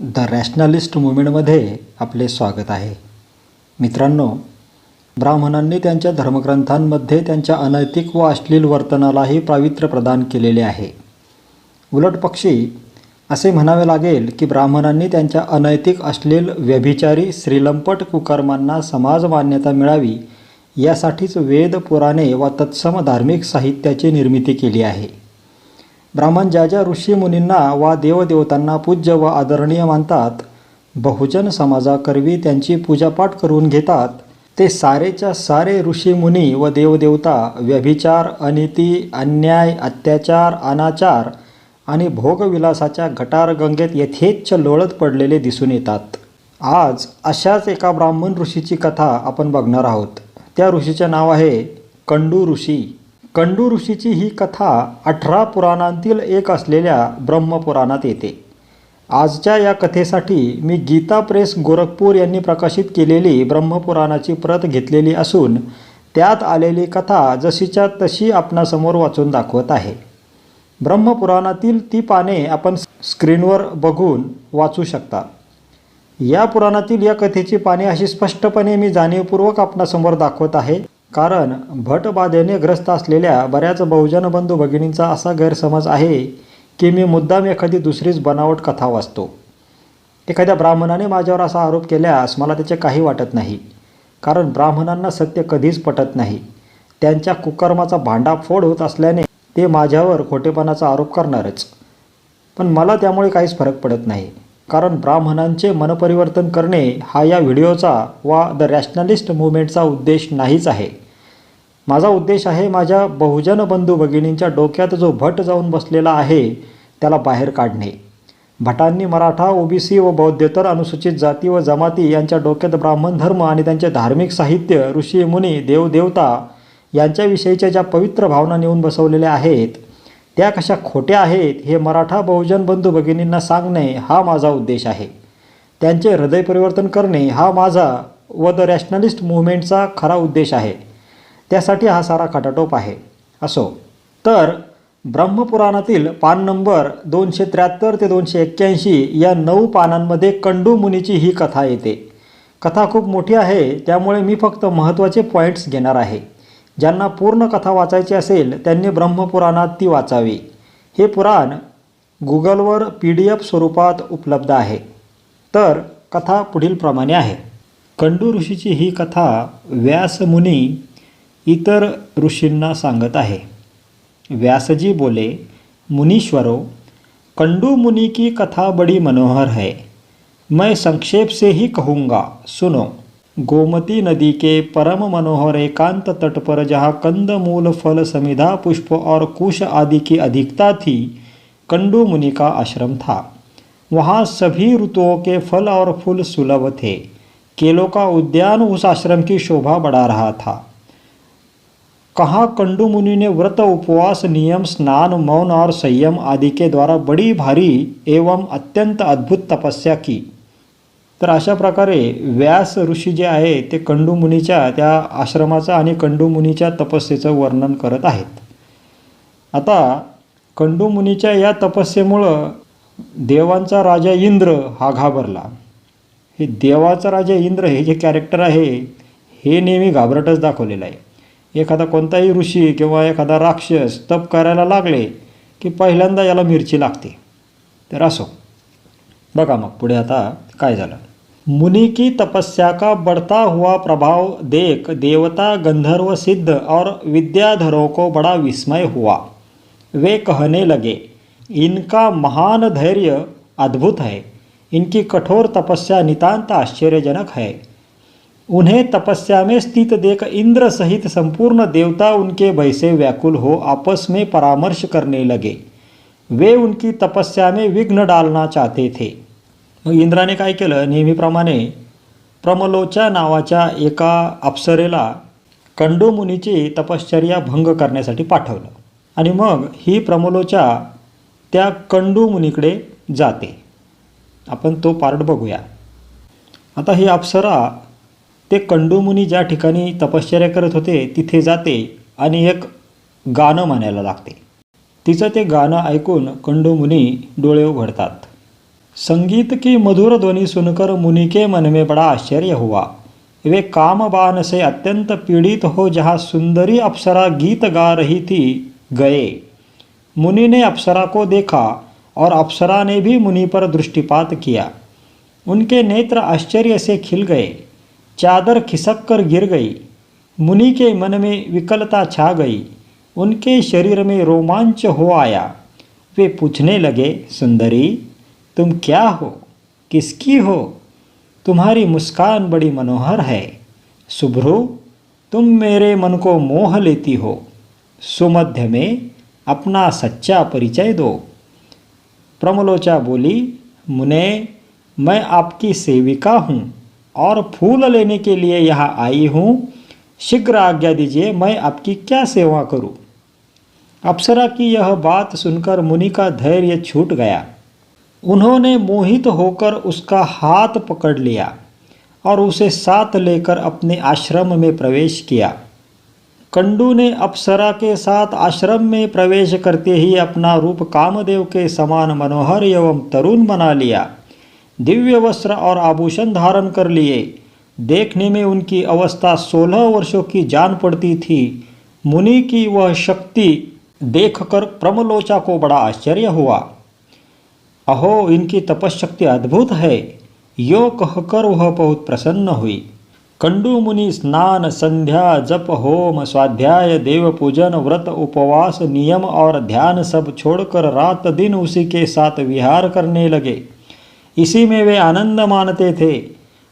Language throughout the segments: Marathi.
द रॅशनलिस्ट मुवमेंटमध्ये आपले स्वागत आहे. मित्रांनो, ब्राह्मणांनी त्यांच्या धर्मग्रंथांमध्ये त्यांच्या अनैतिक व अश्लील वर्तनालाही पावित्र्य प्रदान केलेले आहे. उलटपक्षी असे म्हणावे लागेल की ब्राह्मणांनी त्यांच्या अनैतिक, अश्लील, व्यभिचारी, श्रीलंपट कुकर्मांना समाज मान्यता मिळावी यासाठीच वेद, पुराणे व तत्सम धार्मिक साहित्याची निर्मिती केली आहे. ब्राह्मण ज्या ज्या ऋषीमुनींना वा देवदेवतांना पूज्य व आदरणीय मानतात, बहुजन समाजाकरवी त्यांची पूजापाठ करून घेतात, ते सारेच्या सारे ऋषीमुनी व देवदेवता व्यभिचार, अनिती, अन्याय, अत्याचार, अनाचार आणि भोगविलासाच्या गटारगंगेत यथेच्छ लोळत पडलेले दिसून येतात. आज अशाच एका ब्राह्मण ऋषीची कथा आपण बघणार आहोत. त्या ऋषीचे नाव आहे कंडू ऋषी. कंडू ऋषीची ही कथा 18 पुराणांतील एक असलेल्या ब्रह्मपुराणात येते. आजच्या या कथेसाठी मी गीता प्रेस गोरखपूर यांनी प्रकाशित केलेली ब्रह्मपुराणाची प्रत घेतलेली असून त्यात आलेली कथा जशीच्या तशी आपणासमोर वाचून दाखवत आहे. ब्रह्मपुराणातील ती पाने आपण स्क्रीनवर बघून वाचू शकता. या पुराणातील या कथेची पाने अशी स्पष्टपणे मी जाणीवपूर्वक आपणासमोर दाखवत आहे, कारण भटबाधेने ग्रस्त असलेल्या बऱ्याच बहुजन बंधू भगिनींचा असा गैरसमज आहे की मी मुद्दाम एखादी दुसरीच बनावट कथा वाचतो. एखाद्या ब्राह्मणाने माझ्यावर असा आरोप केल्यास मला त्याचे काही वाटत नाही, कारण ब्राह्मणांना सत्य कधीच पटत नाही. त्यांच्या कुकर्माचा भांडाफोड होत असल्याने ते माझ्यावर खोटेपणाचा आरोप करणारच. पण मला त्यामुळे काहीच फरक पडत नाही, कारण ब्राह्मणांचे मनपरिवर्तन करणे हा या व्हिडिओचा वा द रॅशनलिस्ट मुवमेंटचा उद्देश नाहीच आहे. माझा उद्देश आहे माझ्या बहुजन बंधू भगिनींच्या डोक्यात जो भट जाऊन बसलेला आहे त्याला बाहेर काढणे. भटांनी मराठा, ओबीसी व बौद्धेतर अनुसूचित जाती व जमाती यांच्या डोक्यात ब्राह्मण धर्म आणि त्यांचे धार्मिक साहित्य, ऋषी मुनी, देवदेवता यांच्याविषयीच्या ज्या पवित्र भावना नेऊन बसवलेल्या आहेत त्या कशा खोट्या आहेत हे मराठा बहुजन बंधू भगिनींना सांगणे हा माझा उद्देश आहे. त्यांचे हृदय परिवर्तन करणे हा माझा व द रॅशनलिस्ट मुवमेंटचा खरा उद्देश आहे. त्यासाठी हा सारा खटाटोप आहे. असो, तर ब्रह्मपुराणातील पान नंबर 273 ते 281 या 9 पानांमध्ये कंडू मुनीची ही कथा येते. कथा खूप मोठी आहे, त्यामुळे मी फक्त महत्त्वाचे पॉईंट्स घेणार आहे. ज्यांना पूर्ण कथा वाचायची असेल त्यांनी ब्रह्मपुराणात ती वाचावी. हे पुराण गुगलवर PDF स्वरूपात उपलब्ध आहे. तर कथा पुढील प्रमाणे आहे. कंडू ऋषीची ही कथा व्यास मुनी इतर ऋषींना सांगत आहे. व्यासजी बोले, मुनीश्वरों, कंडू मुनि की कथा बड़ी मनोहर है. मैं संक्षेप से ही कहूँगा, सुनो. गोमती नदी के परम मनोहर एकांत तट पर जहाँ कंद मूल फल समिधा पुष्प और कुश आदि की अधिकता थी, कंडू मुनि का आश्रम था. वहाँ सभी ऋतुओं के फल और फूल सुलभ थे. केलों का उद्यान उस आश्रम की शोभा बढ़ा रहा था. कहाँ कंडू मुनि ने व्रत, उपवास, नियम, स्नान, मौन और संयम आदि के द्वारा बड़ी भारी एवं अत्यंत अद्भुत तपस्या की. तर अशा प्रकारे व्यास ऋषी जे आहे ते कंडू मुनीच्या त्या आश्रमाचं आणि कंडू मुनीच्या तपस्येचं वर्णन करत आहेत. आता कंडू मुनीच्या या तपस्येमुळं देवांचा राजा इंद्र हा घाबरला. हे देवाचा राजा इंद्र हे जे कॅरेक्टर आहे हे नेहमी घाबरटच दाखवलेलं आहे. एखादा कोणताही ऋषी किंवा एखादा राक्षस तप करायला लागले की पहिल्यांदा याला मिरची लागते. तर असो, बघा मग पुढे आता काय झालं. मुनि की तपस्या का बढ़ता हुआ प्रभाव देख देवता, गंधर्व, सिद्ध और विद्याधरों को बड़ा विस्मय हुआ. वे कहने लगे, इनका महान धैर्य अद्भुत है. इनकी कठोर तपस्या नितांत आश्चर्यजनक है. उन्हें तपस्या में स्थित देख इंद्र सहित संपूर्ण देवता उनके भय से व्याकुल हो आपस में परामर्श करने लगे. वे उनकी तपस्या में विघ्न डालना चाहते थे. मग इंद्राने काय केलं, नेहमीप्रमाणे प्रमलोचा नावाच्या एका अप्सरेला कंडू मुनीची तपश्चर्या भंग करण्यासाठी पाठवलं आणि मग ही प्रमलोचा त्या कंडू मुनीकडे जाते. आपण तो पार्ट बघूया. आता ही अप्सरा ते कंडू मुनी ज्या ठिकाणी तपश्चर्या करत होते तिथे जाते आणि एक गाणं म्हणायला लागते. तिचं ते गाणं ऐकून कंडू मुनी डोळे उघडतात. संगीत की मधुर ध्वनि सुनकर मुनि के मन में बड़ा आश्चर्य हुआ। वे कामबान से अत्यंत पीड़ित हो जहाँ सुंदरी अप्सरा गीत गा रही थी गए। मुनि ने अप्सरा को देखा और अप्सरा ने भी मुनि पर दृष्टिपात किया। उनके नेत्र आश्चर्य से खिल गए, चादर खिसक कर गिर गई। मुनि के मन में विकलता छा गई, उनके शरीर में रोमांच हो आया। वे पूछने लगे, सुंदरी तुम क्या हो, किसकी हो? तुम्हारी मुस्कान बड़ी मनोहर है। शुभ्रू तुम मेरे मन को मोह लेती हो। सुमध्य में अपना सच्चा परिचय दो। प्रमलोचा बोली, मुने मैं आपकी सेविका हूँ और फूल लेने के लिए यहाँ आई हूँ। शीघ्र आज्ञा दीजिए, मैं आपकी क्या सेवा करूँ? अप्सरा की यह बात सुनकर मुनि का धैर्य छूट गया। उन्होंने मोहित होकर उसका हाथ पकड़ लिया और उसे साथ लेकर अपने आश्रम में प्रवेश किया। कंडू ने अप्सरा के साथ आश्रम में प्रवेश करते ही अपना रूप कामदेव के समान मनोहर एवं तरुण बना लिया। दिव्य वस्त्र और आभूषण धारण कर लिए। देखने में उनकी अवस्था 16 वर्षों की जान पड़ती थी। मुनि की वह शक्ति देखकर प्रमलोचा को बड़ा आश्चर्य हुआ। अहो, इनकी तपशक्ति अद्भुत है, यो कहकर वह बहुत प्रसन्न हुई। कंडू मुनि स्नान, संध्या, जप, होम, स्वाध्याय, देव पूजन, व्रत, उपवास, नियम और ध्यान सब छोड़कर रात दिन उसी के साथ विहार करने लगे। इसी में वे आनंद मानते थे।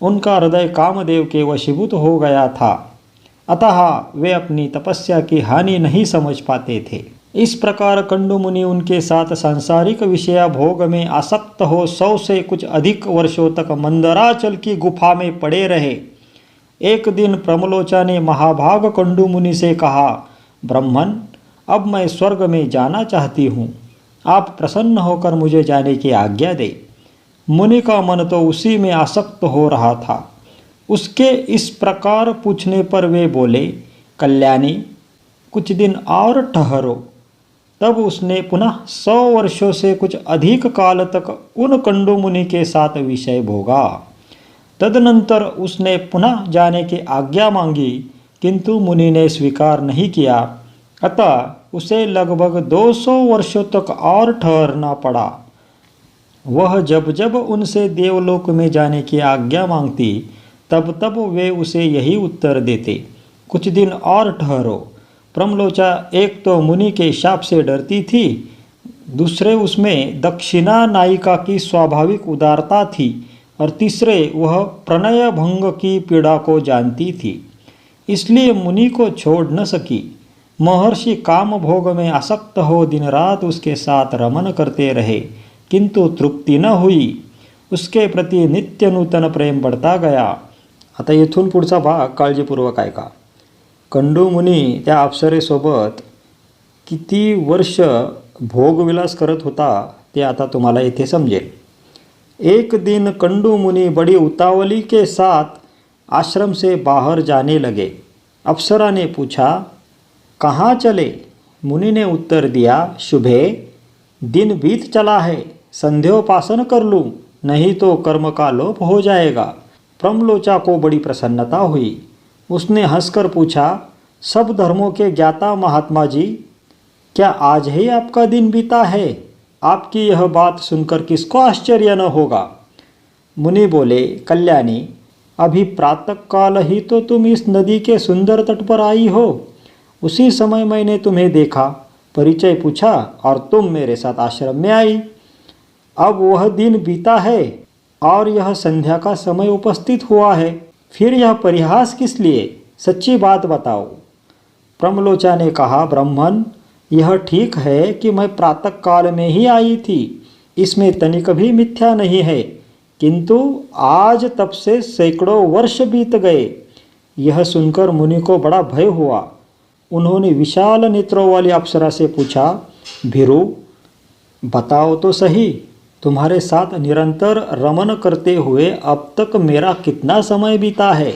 उनका हृदय कामदेव के वशीभूत हो गया था, अतः वे अपनी तपस्या की हानि नहीं समझ पाते थे। इस प्रकार कंडू मुनि उनके साथ सांसारिक विषया भोग में आसक्त हो 100 से कुछ अधिक वर्षों तक मंदराचल की गुफा में पड़े रहे। एक दिन प्रमलोचा ने महाभाग कंडू मुनि से कहा, ब्रह्मन अब मैं स्वर्ग में जाना चाहती हूँ, आप प्रसन्न होकर मुझे जाने की आज्ञा दे। मुनि का मन तो उसी में आसक्त हो रहा था। उसके इस प्रकार पूछने पर वे बोले, कल्याणी कुछ दिन और ठहरो। तब उसने पुनः 100 वर्षों से कुछ अधिक काल तक उन कंडू मुनि के साथ विषय भोगा। तदनंतर उसने पुनः जाने की आज्ञा मांगी, किंतु मुनि ने स्वीकार नहीं किया। अतः उसे लगभग 200 वर्षों तक और ठहरना पड़ा। वह जब जब उनसे देवलोक में जाने की आज्ञा मांगती, तब तब वे उसे यही उत्तर देते, कुछ दिन और ठहरो। प्रमलोचा एक तो मुनि के शाप से डरती थी, दूसरे उसमें दक्षिणा नायिका की स्वाभाविक उदारता थी, और तीसरे वह प्रणय भंग की पीड़ा को जानती थी, इसलिए मुनि को छोड़ न सकी। महर्षि काम भोग में आसक्त हो दिन रात उसके साथ रमन करते रहे, किंतु तृप्ती न हुई। उसके प्रति नित्य नूतन प्रेम बढ़ता गया। आता इथून पुढचा भाग काळजीपूर्वक ऐका। कंडू मुनी त्या अप्सरेसोबत किती वर्ष भोगविलास करत होता ते आता तुम्हाला इथे समजेल। एक दिन कंडू मुनि बड़ी उतावली के साथ आश्रम से बाहर जाने लगे। अप्सरा ने पूछा, कहाँ चले? मुनि ने उत्तर दिया, शुभे दिन बीत चला है, संध्योपासन कर लूँ, नहीं तो कर्म का लोप हो जाएगा। प्रमलोचा को बड़ी प्रसन्नता हुई। उसने हंसकर पूछा, सब धर्मों के ज्ञाता महात्मा जी, क्या आज ही आपका दिन बीता है? आपकी यह बात सुनकर किसको आश्चर्य न होगा? मुनि बोले, कल्याणी अभी प्रातःकाल ही तो तुम इस नदी के सुंदर तट पर आई हो। उसी समय मैंने तुम्हें देखा, परिचय पूछा और तुम मेरे साथ आश्रम में आई। अब वह दिन बीता है और यह संध्या का समय उपस्थित हुआ है, फिर यह परिहास किस लिए? सच्ची बात बताओ। प्रमलोचा ने कहा, ब्राह्मण यह ठीक है कि मैं प्रातःकाल में ही आई थी, इसमें तनिक भी मिथ्या नहीं है, किंतु आज तब से सैकड़ों वर्ष बीत गए। यह सुनकर मुनि को बड़ा भय हुआ। उन्होंने विशाल नेत्रों वाली अप्सरा से पूछा, भीरू बताओ तो सही, तुम्हारे साथ निरंतर रमन करते हुए अब तक मेरा कितना समय बीता है?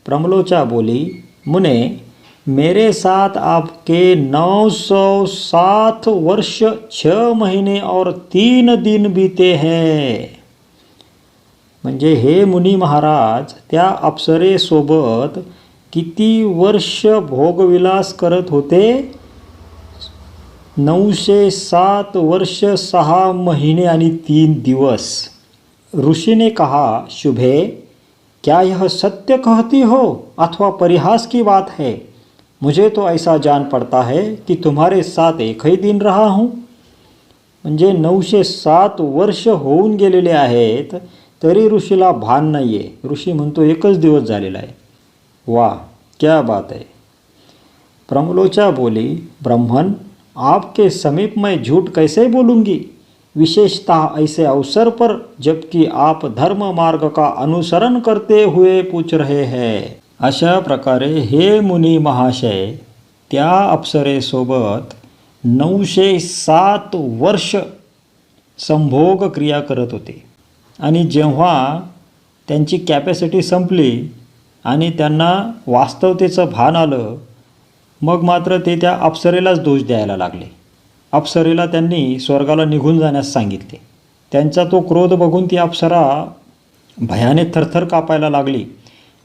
प्रमलोचा बोली, मुने मेरे साथ आपके 907 वर्ष 6 महीने और 3 दिन बीते हैं. म्हणजे हे मुनी महाराज त्या अप्सरेसोबत किती वर्ष भोगविलास करत होते? 907 वर्ष 6 महीने आणि 3 दिवस. ऋषि ने कहा, शुभे, क्या यह सत्य कहती हो अथवा परिहास की बात है? मुझे तो ऐसा जान पड़ता है कि तुम्हारे साथ एक ही दिन रहा हूँ. म्हणजे 907 वर्ष होऊन गेलेले आहेत तरी ऋषीला भान नाही आहे. ऋषी म्हणतो एकच दिवस झालेला आहे. वाह, क्या बात है. प्रमलोचा बोली, ब्राह्मण, आपके समीप मैं झूठ कैसे बोलूँगी, विशेषतः ऐसे अवसर पर जबकि आप धर्म मार्ग का अनुसरण करते हुए पूछ रहे हैं. अशा प्रकारे हे मुनी महाशय त्या अप्सरेसोबत 907 वर्ष संभोग क्रिया करत होते. आणि जेव्हा त्यांची कॅपॅसिटी संपली आणि त्यांना वास्तवतेचं भान आलं, मग मात्र ते त्या अप्सरेलाच दोष द्यायला लागले. अप्सरेला त्यांनी स्वर्गाला निघून जाण्यास सांगितले. त्यांचा तो क्रोध बघून ती अप्सरा भयाने थरथर कापायला लागली.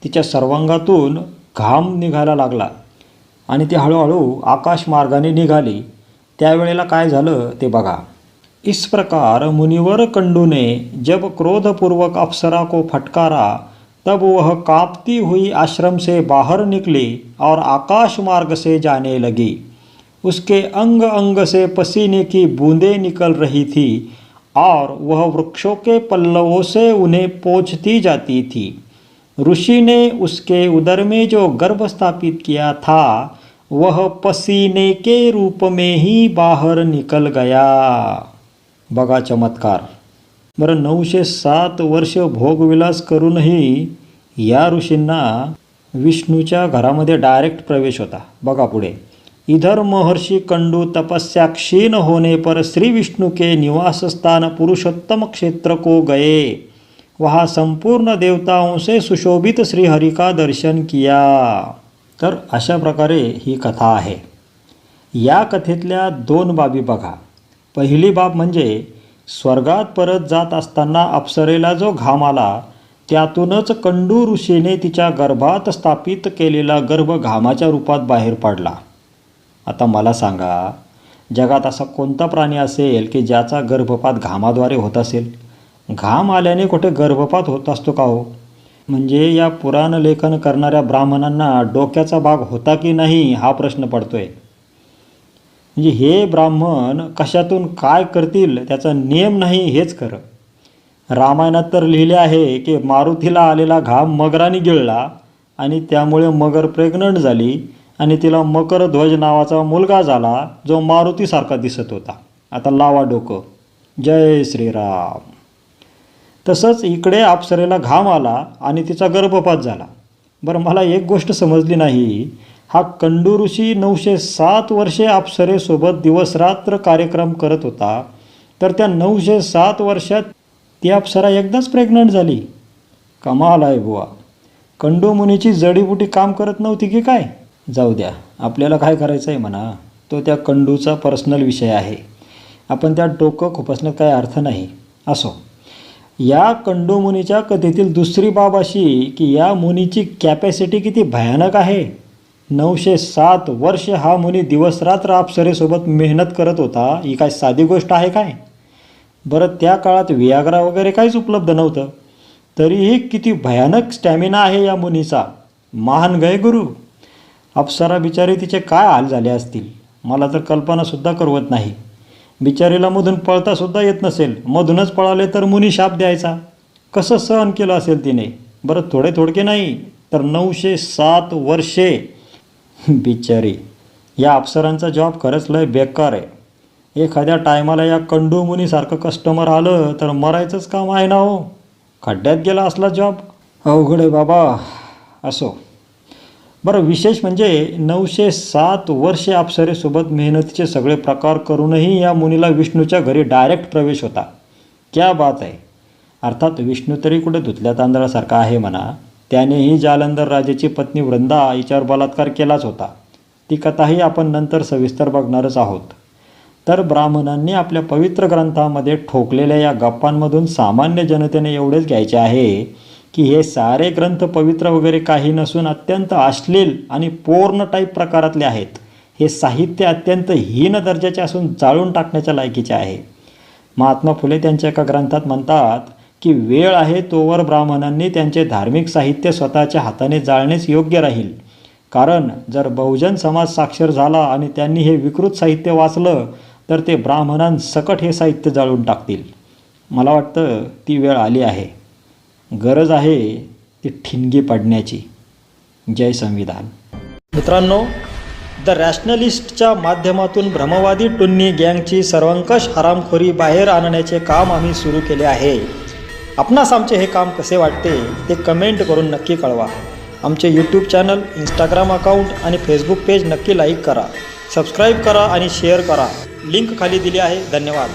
तिच्या सर्वांगातून घाम निघायला लागला आणि ती हळूहळू आकाशमार्गाने निघाली. त्यावेळेला काय झालं ते बघा. इस प्रकार मुनिवर कंडू ने जब क्रोधपूर्वक अप्सरा को फटकारा तब वह कांपती हुई आश्रम से बाहर निकली और आकाश मार्ग से जाने लगी. उसके अंग अंग से पसीने की बूंदें निकल रही थी और वह वृक्षों के पल्लवों से उन्हें पोंछती जाती थी. ऋषि ने उसके उदर में जो गर्भ स्थापित किया था वह पसीने के रूप में ही बाहर निकल गया. बघा चमत्कार. बरं, 907 वर्ष भोगविलास करूनही या ऋषींना विष्णूच्या घरामध्ये डायरेक्ट प्रवेश होता. बघा पुढे. इधर महर्षि कंडू तपस्या क्षीण होने पर श्री विष्णु के निवास स्थान पुरुषोत्तम क्षेत्र को गए. वहाँ संपूर्ण देवताओं से सुशोभित श्रीहरि का दर्शन किया. तर अशा प्रकारे ही कथा आहे. या कथेतल्या 2 बाबी बघा. पहिली बाब म्हणजे स्वर्गात परत जात असताना अप्सरेला जो घाम आला त्यातूनच कंडू ऋषीने तिच्या गर्भात स्थापित केलेला गर्भ घामाच्या रूपात बाहेर पडला. आता मला सांगा, जगात असा कोणता प्राणी असेल की ज्याचा गर्भपात घामाद्वारे होत असेल? घाम आल्याने कुठे गर्भपात होत असतो का हो? म्हणजे या पुराण लेखन करणाऱ्या ब्राह्मणांना डोक्याचा भाग होता की नाही हा प्रश्न पडतोय. म्हणजे हे ब्राह्मण कशातून काय करतील त्याचा नियम नाही हेच खरं. रामायणात तर लिहिले आहे की मारुतीला आलेला घाम मगराने गिळला आणि त्यामुळे मगर प्रेग्नंट झाली आणि तिला मकरध्वज नावाचा मुलगा झाला जो मारुतीसारखा दिसत होता. आता लावा डोकं. जय श्रीराम. तसंच इकडे अप्सरेला घाम आला आणि तिचा गर्भपात झाला. बरं, मला एक गोष्ट समजली नाही. हा कंडू ऋषी 907 वर्षे अप्सरेसोबत दिवसरात्र कार्यक्रम करत होता, तर त्या 907 वर्षात ती अप्सरा एकदाच प्रेग्नंट झाली. कमाल आहे बुवा. कंडू मुनीची जडीबुटी काम करत नव्हती की काय? जाऊ द्या, आपल्याला काय करायचं आहे म्हणा, तो त्या कंडूचा पर्सनल विषय आहे. आपण त्यात डोकं खुपसण्यात काही अर्थ नाही. असो. या कंडू मुनीच्या कथेतील दुसरी बाब अशी की या मुनीची कॅपॅसिटी किती भयानक आहे. 907 वर्ष हा मुनी दिवसरात्र अप्सरेसोबत मेहनत करत होता. ही काय साधी गोष्ट आहे काय? बरं, त्या काळात वियाग्रा वगैरे काहीच उपलब्ध नव्हतं, तरीही किती भयानक स्टॅमिना आहे या मुनीचा. महान गय गुरु. अप्सरा बिचारी तिचे काय हाल झाले असतील मला तर कल्पनासुद्धा करवत नाही. बिचारीला मधून पळतासुद्धा येत नसेल, मधूनच पळाले तर मुनी शाप द्यायचा. कसं सहन केलं असेल तिने? बरं, थोडे थोडके नाही तर 907 वर्षे. बिचारी. या अप्सरांचा जॉब खरंच लय बेकार आहे. एखाद्या टायमाला या कंडू मुनीसारखं कस्टमर आलं तर मरायचंच काम आहे ना हो. खड्ड्यात गेला असला जॉब. अवघड आहे बाबा. असो. बरं, विशेष म्हणजे 907 वर्षे अप्सरेसोबत मेहनतीचे सगळे प्रकार करूनही या मुनीला विष्णूच्या घरी डायरेक्ट प्रवेश होता. क्या बात आहे. अर्थात विष्णू तरी कुठे धुतल्या तांदळासारखा आहे म्हणा. त्यानेही जालंधर राजाची पत्नी वृंदा हिच्यावर बलात्कार केलाच होता. ती कथाही आपण नंतर सविस्तर बघणारच आहोत. तर ब्राह्मणांनी आपल्या पवित्र ग्रंथामध्ये ठोकलेल्या या गप्पांमधून सामान्य जनतेने एवढेच घ्यायचे आहे की हे सारे ग्रंथ पवित्र वगैरे काही नसून अत्यंत अश्लील आणि पोर्न टाईप प्रकारातले आहेत. हे साहित्य अत्यंत हीन दर्जाचे असून जाळून टाकण्याच्या लायकीचे आहे. महात्मा फुले त्यांच्या एका ग्रंथात म्हणतात की वेळ आहे तोवर ब्राह्मणांनी त्यांचे धार्मिक साहित्य स्वतःच्या हाताने जाळणेच योग्य राहील. कारण जर बहुजन समाज साक्षर झाला आणि त्यांनी हे विकृत साहित्य वाचलं तर ते ब्राह्मणांसकट हे साहित्य जाळून टाकतील. मला वाटतं ती वेळ आली आहे. गरज आहे ती ठिणगी पडण्याची. जय संविधान. मित्रांनो, द रॅशनलिस्टच्या माध्यमातून भ्रमवादी टुन्नी गँगची सर्वंकष हरामखोरी बाहेर आणण्याचे काम आम्ही सुरू केले आहे. आपणास आमचे हे काम कसे वाटते ते कमेंट करून नक्की कळवा. आमचे यूट्यूब चॅनल, इंस्टाग्राम अकाउंट आणि फेसबुक पेज नक्की लाईक करा, सबस्क्राईब करा आणि शेअर करा. लिंक खाली दिली आहे. धन्यवाद.